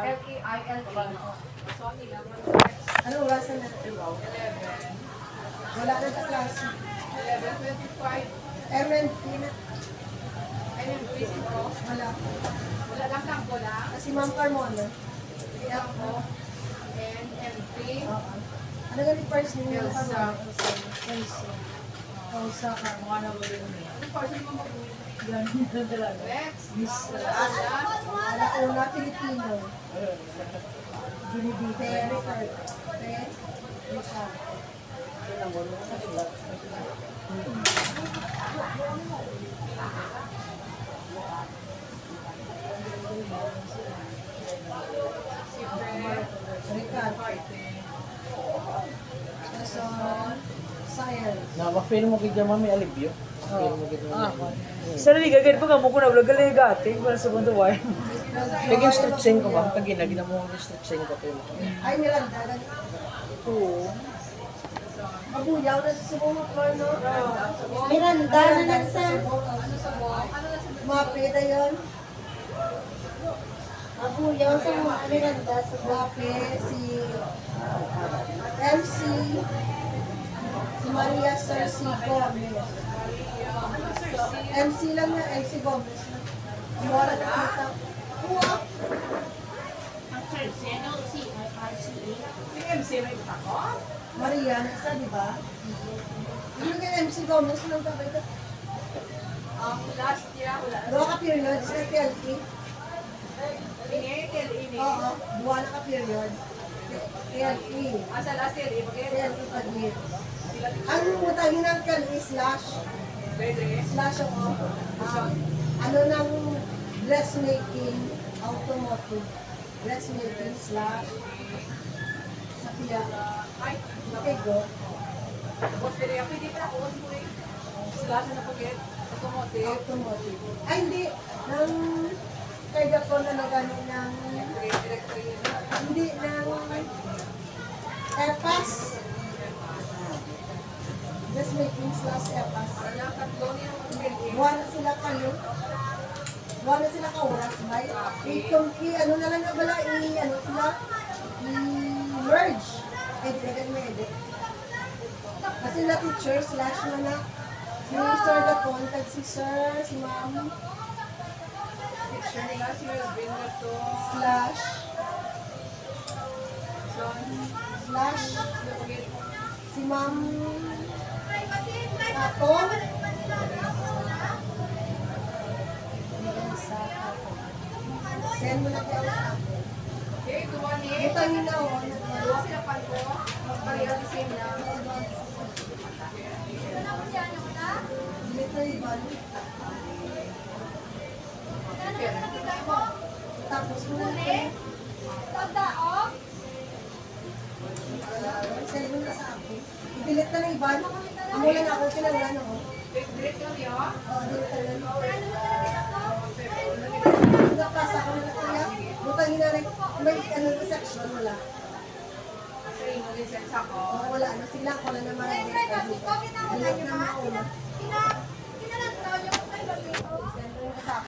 L-E-I-L-A. Ano orasan na? 11. Wala ka sa klase. 11:25. MNP na. NMP si Bro. Wala. Wala lang kampo lang. Kasi Ma'am Carmona. Hindi ako. NMP. Oo. Ano ganit first name yung Elsa. Elsa. Elsa Carmona. Ano person mo mag-uwi? Ganun na talaga. Next. Miss Ala. Una Filipino. Ginibite. Ricardo. Ricardo. Si Fred. Ricardo. Quezon. Science. Na-feel mo kaya mami alibyo. Feel mo kaya mami. Sana di gagawin pa mo ko na vlog galay gati para sa mundo why. Kaya stretching ko ba? Kaya ginagina mo ang stretching ko to. Ay, Miranda. Oo. Mabuyaw na sa subong floor, no? Miranda na lang sa Mapeda yun. Abuyaw sa mga Miranda sa Mape, si MC, si Maria Cersei Gomez. MC lang na, MC Gomez. Mora na kita. Yung MC may ako? Maria, nasa, di ba? Yung MC Gomez lang kapit. Last year, wala. Dua ka period, sa TLT. Ini. Oo, dua na ka period. TLT. Asa last year, TLT pag-hit. Ang mutangin ng TLT slash. Pwede. Slash ako. Ano ng dressmaking, automotive. Dressmaking slash. Sakiya. Ay, Okay, go. tapos pwede ako, hindi pa ako. Last na pag-get. Automotive. Automotive. Ay, hindi. Nang kaya ko na nagano ng hindi ng airpass. Dressmaking slash airpass. Wala, tatlo niya ang building. Wala sila kayo. Wala sila ka oras, bay. Ano na lang na bala, ano sila, i-merge. Edit, may edit. Kasi na teacher, slash na na, si Sir Dapon, tag si Sir, si Ma'am, Picture nila, si Melvin na to. slash, Son. slash, Napag-get. si Ma'am, Atong, send mo na kayo sa akin. Okay, tuwa niya. Ito yun na, oh. Tuwa sila pa ko. Magpareha the same lang. Dilit na iban. Tapos mo na kayo. Send mo na sa akin. I-delete na ng iban. Amo lang ako, kinanglan ako. Direct lang niya. Oo, delete na lang. Nagpasa ako na kaya. Butang na rin. May ano na section, wala. Sa inyo, license ako. Oo, wala. Ano sila, ako na naman. Delete na mga una.